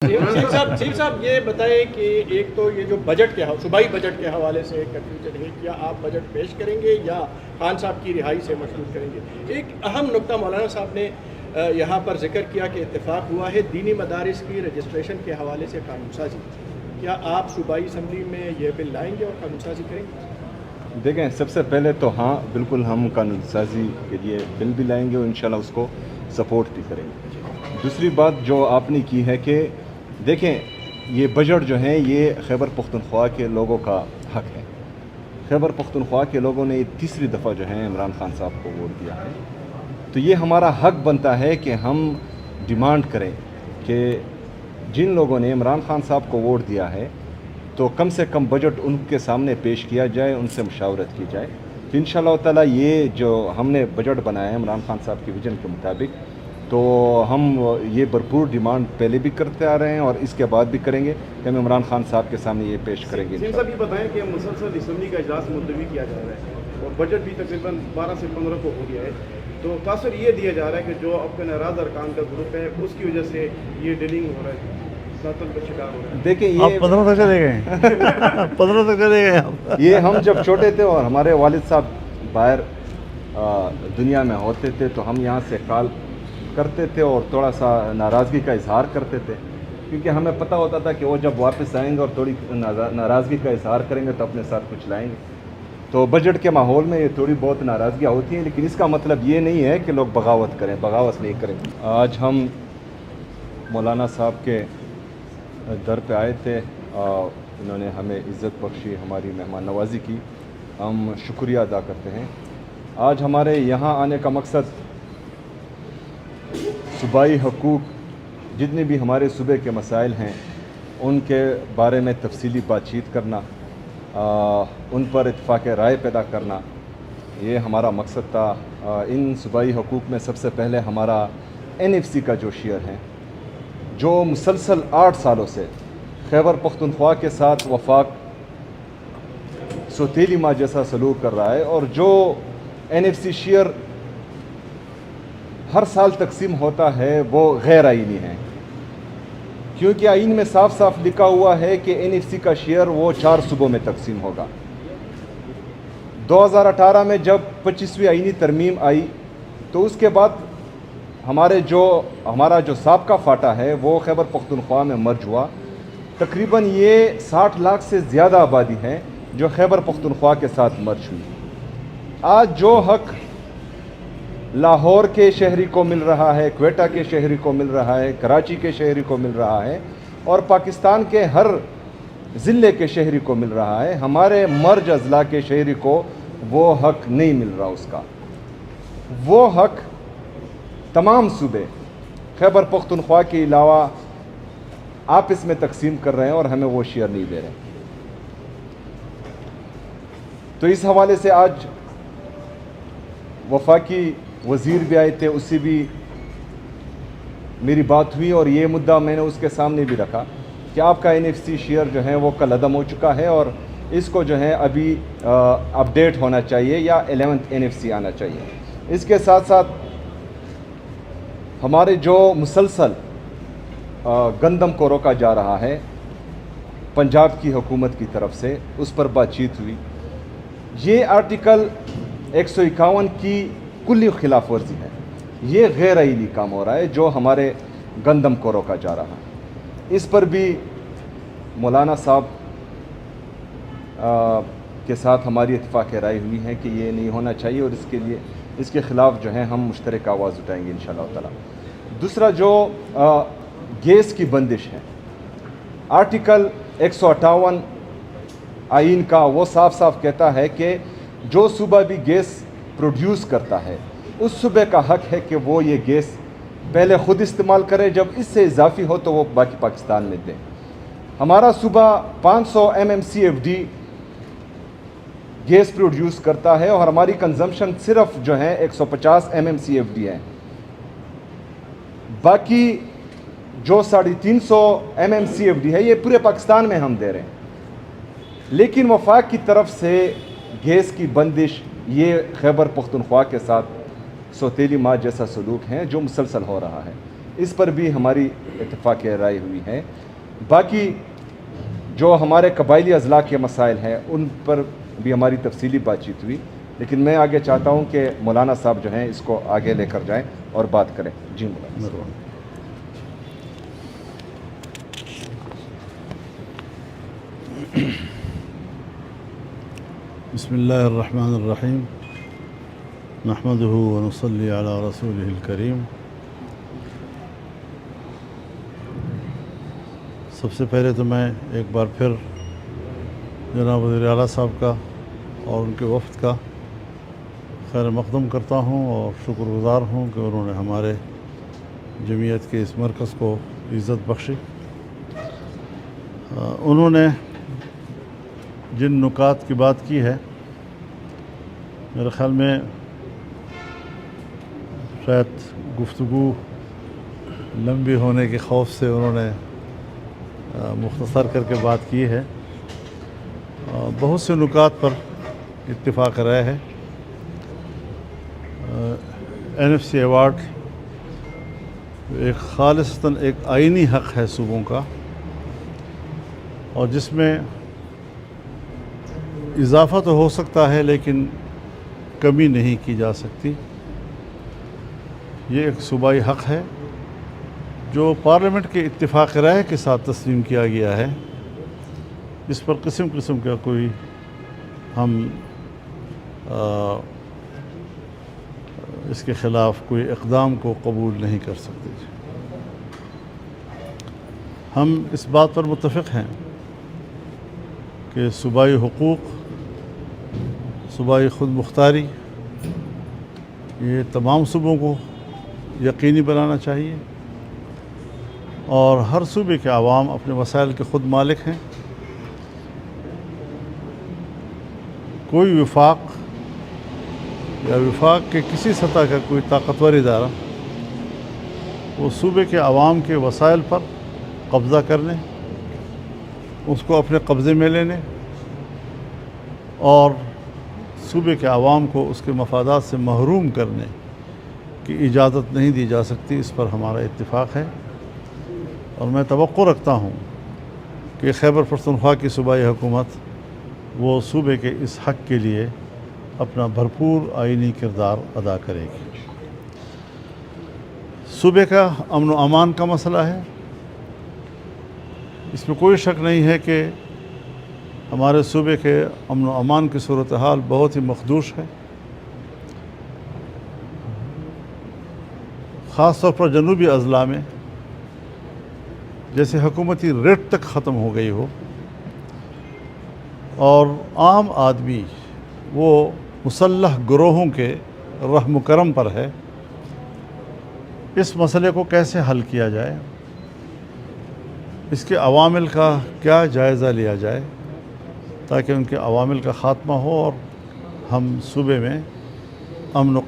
Chief صاحب یہ بتائیں کہ ایک تو یہ جو بجٹ کے صوبائی بجٹ کے حوالے سے کنفیوژن ہے، کیا آپ بجٹ پیش کریں گے یا خان صاحب کی رہائی سے مشروط کریں گے؟ ایک اہم نقطہ مولانا صاحب نے یہاں پر ذکر کیا کہ اتفاق ہوا ہے دینی مدارس کی رجسٹریشن کے حوالے سے قانون سازی، کیا آپ صوبائی اسمبلی میں یہ بل لائیں گے اور قانون سازی کریں گے؟ دیکھیں، سب سے پہلے تو ہاں بالکل ہم قانون سازی کے لیے بل بھی لائیں گے اور انشاءاللہ اس کو سپورٹ بھی کریں گے۔ دوسری بات جو آپ نے کی ہے کہ دیکھیں، یہ بجٹ جو ہے یہ خیبر پختونخوا کے لوگوں کا حق ہے۔ خیبر پختونخوا کے لوگوں نے تیسری دفعہ جو ہے عمران خان صاحب کو ووٹ دیا ہے، تو یہ ہمارا حق بنتا ہے کہ ہم ڈیمانڈ کریں کہ جن لوگوں نے عمران خان صاحب کو ووٹ دیا ہے تو کم سے کم بجٹ ان کے سامنے پیش کیا جائے، ان سے مشاورت کی جائے۔ تو انشاءاللہ تعالیٰ یہ جو ہم نے بجٹ بنایا ہے عمران خان صاحب کے ویژن کے مطابق، تو ہم یہ بھرپور ڈیمانڈ پہلے بھی کرتے آ رہے ہیں اور اس کے بعد بھی کریں گے کہ ہم عمران خان صاحب کے سامنے یہ پیش کریں گے۔ صاحب یہ بتائیں کہ مسلسل اسمبلی کا اجلاس ملتوی کیا جا رہا ہے اور بجٹ بھی تقریباً 12 سے 15 کو ہو گیا ہے، تو تاثر یہ دیا جا رہا ہے کہ جو آپ کے ناراض ارکان کا گروپ ہے اس کی وجہ سے یہ ڈیلنگ ہو رہا ہے، تعطل کا شکار ہو رہا ہے۔ دیکھیں، آپ یہ 15 تک چلے گئے 15 تک چلے گئے آپ۔ یہ ہم جب چھوٹے تھے اور ہمارے والد صاحب باہر دنیا میں ہوتے تھے تو ہم یہاں سے کال کرتے تھے اور تھوڑا سا ناراضگی کا اظہار کرتے تھے، کیونکہ ہمیں پتہ ہوتا تھا کہ وہ جب واپس آئیں گے اور تھوڑی ناراضگی کا اظہار کریں گے تو اپنے ساتھ کچھ لائیں گے۔ تو بجٹ کے ماحول میں یہ تھوڑی بہت ناراضگیاں ہوتی ہیں، لیکن اس کا مطلب یہ نہیں ہے کہ لوگ بغاوت کریں، بغاوت نہیں کریں۔ آج ہم مولانا صاحب کے در پہ آئے تھے، انہوں نے ہمیں عزت بخشی، ہماری مہمان نوازی کی، ہم شکریہ ادا کرتے ہیں۔ آج ہمارے یہاں آنے کا مقصد صوبائی حقوق، جتنے بھی ہمارے صوبے کے مسائل ہیں ان کے بارے میں تفصیلی بات چیت کرنا، ان پر اتفاق رائے پیدا کرنا، یہ ہمارا مقصد تھا۔ ان صوبائی حقوق میں سب سے پہلے ہمارا NFC کا جو شیئر ہے، جو مسلسل 8 سالوں سے خیبر پختونخوا کے ساتھ وفاق سوتیلی ماں جیسا سلوک کر رہا ہے، اور جو NFC شیئر ہر سال تقسیم ہوتا ہے وہ غیر آئینی ہے، کیونکہ آئین میں صاف صاف لکھا ہوا ہے کہ NFC کا شیئر وہ 4 صوبوں میں تقسیم ہوگا۔ 2018 میں جب 25ویں آئینی ترمیم آئی تو اس کے بعد ہمارا جو سابقہ فاٹا ہے وہ خیبر پختونخوا میں مرج ہوا۔ تقریباً یہ 60 لاکھ سے زیادہ آبادی ہے جو خیبر پختونخوا کے ساتھ مرج ہوئی۔ آج جو حق لاہور کے شہری کو مل رہا ہے، کوئٹہ کے شہری کو مل رہا ہے، کراچی کے شہری کو مل رہا ہے اور پاکستان کے ہر ضلع کے شہری کو مل رہا ہے، ہمارے مرج اضلاع کے شہری کو وہ حق نہیں مل رہا۔ اس کا وہ حق تمام صوبے خیبر پختونخوا کے علاوہ آپس میں تقسیم کر رہے ہیں اور ہمیں وہ شیئر نہیں دے رہے۔ تو اس حوالے سے آج وفاقی وزیر بھی آئے تھے، اس سے بھی میری بات ہوئی اور یہ مدعا میں نے اس کے سامنے بھی رکھا کہ آپ کا NFC شیئر جو ہے وہ کل عدم ہو چکا ہے اور اس کو جو ہے ابھی اپڈیٹ ہونا چاہیے یا 11th NFC آنا چاہیے۔ اس کے ساتھ ساتھ ہمارے جو مسلسل گندم کو روکا جا رہا ہے پنجاب کی حکومت کی طرف سے، اس پر بات چیت ہوئی۔ یہ آرٹیکل 151 کی کلی خلاف ورزی ہے، یہ غیر آئینی کام ہو رہا ہے جو ہمارے گندم کو روکا جا رہا ہے۔ اس پر بھی مولانا صاحب کے ساتھ ہماری اتفاق رائے ہوئی ہے کہ یہ نہیں ہونا چاہیے اور اس کے خلاف جو ہے ہم مشترکہ آواز اٹھائیں گے انشاءاللہ تعالی۔ دوسرا جو گیس کی بندش ہے، آرٹیکل 158 آئین کا وہ صاف صاف کہتا ہے کہ جو صوبہ بھی گیس پروڈیوس کرتا ہے اس صوبے کا حق ہے کہ وہ یہ گیس پہلے خود استعمال کرے، جب اس سے اضافی ہو تو وہ باقی پاکستان میں دیں۔ ہمارا صوبہ 500 MMCFD گیس پروڈیوس کرتا ہے اور ہماری کنزمپشن صرف جو ہے 150 MMCFD ہے، باقی جو 350 MMCFD ہے یہ پورے پاکستان میں ہم دے رہے ہیں۔ لیکن وفاق کی طرف سے گیس کی بندش یہ خیبر پختونخوا کے ساتھ سوتیلی ماں جیسا سلوک ہے جو مسلسل ہو رہا ہے۔ اس پر بھی ہماری اتفاق رائے ہوئی ہے. باقی جو ہمارے قبائلی اضلاع کے مسائل ہیں ان پر بھی ہماری تفصیلی بات چیت ہوئی، لیکن میں آگے چاہتا ہوں کہ مولانا صاحب جو ہیں اس کو آگے لے کر جائیں اور بات کریں. جی مولانا صاحب. بسم اللہ الرحمن الرحیم نحمدہ ونصلی علی رسولہ الکریم. سب سے پہلے تو میں ایک بار پھر جناب وزیر اعلیٰ صاحب کا اور ان کے وفد کا خیر مقدم کرتا ہوں اور شکر گزار ہوں کہ انہوں نے ہمارے جمعیت کے اس مرکز کو عزت بخشی. انہوں نے جن نکات کی بات کی ہے میرے خیال میں شاید گفتگو لمبی ہونے کے خوف سے انہوں نے مختصر کر کے بات کی ہے. بہت سے نکات پر اتفاق رائے ہے. NFC ایوارڈ ایک خالصتاً ایک آئینی حق ہے صوبوں کا، اور جس میں اضافہ تو ہو سکتا ہے لیکن کمی نہیں کی جا سکتی. یہ ایک صوبائی حق ہے جو پارلیمنٹ کے اتفاق رائے کے ساتھ تسلیم کیا گیا ہے. اس پر قسم قسم کا کوئی ہم اس کے خلاف کوئی اقدام کو قبول نہیں کر سکتے. ہم اس بات پر متفق ہیں کہ صوبائی حقوق، صوبائی خود مختاری یہ تمام صوبوں کو یقینی بنانا چاہیے، اور ہر صوبے کے عوام اپنے وسائل کے خود مالک ہیں. کوئی وفاق یا وفاق کے کسی سطح کا کوئی طاقتور ادارہ وہ صوبے کے عوام کے وسائل پر قبضہ کرنے، اس کو اپنے قبضے میں لینے اور صوبے کے عوام کو اس کے مفادات سے محروم کرنے کی اجازت نہیں دی جا سکتی. اس پر ہمارا اتفاق ہے، اور میں توقع رکھتا ہوں کہ خیبر پختونخوا کی صوبائی حکومت وہ صوبے کے اس حق کے لیے اپنا بھرپور آئینی کردار ادا کرے گی. صوبے کا امن و امان کا مسئلہ ہے، اس میں کوئی شک نہیں ہے کہ ہمارے صوبے کے امن و امان کی صورتحال بہت ہی مخدوش ہے. خاص طور پر جنوبی اضلاع میں جیسے حکومتی ریٹ تک ختم ہو گئی ہو، اور عام آدمی وہ مسلح گروہوں کے رحم و کرم پر ہے. اس مسئلے کو کیسے حل کیا جائے، اس کے عوامل کا کیا جائزہ لیا جائے تاکہ ان کے عوامل کا خاتمہ ہو اور ہم صوبے میں امن و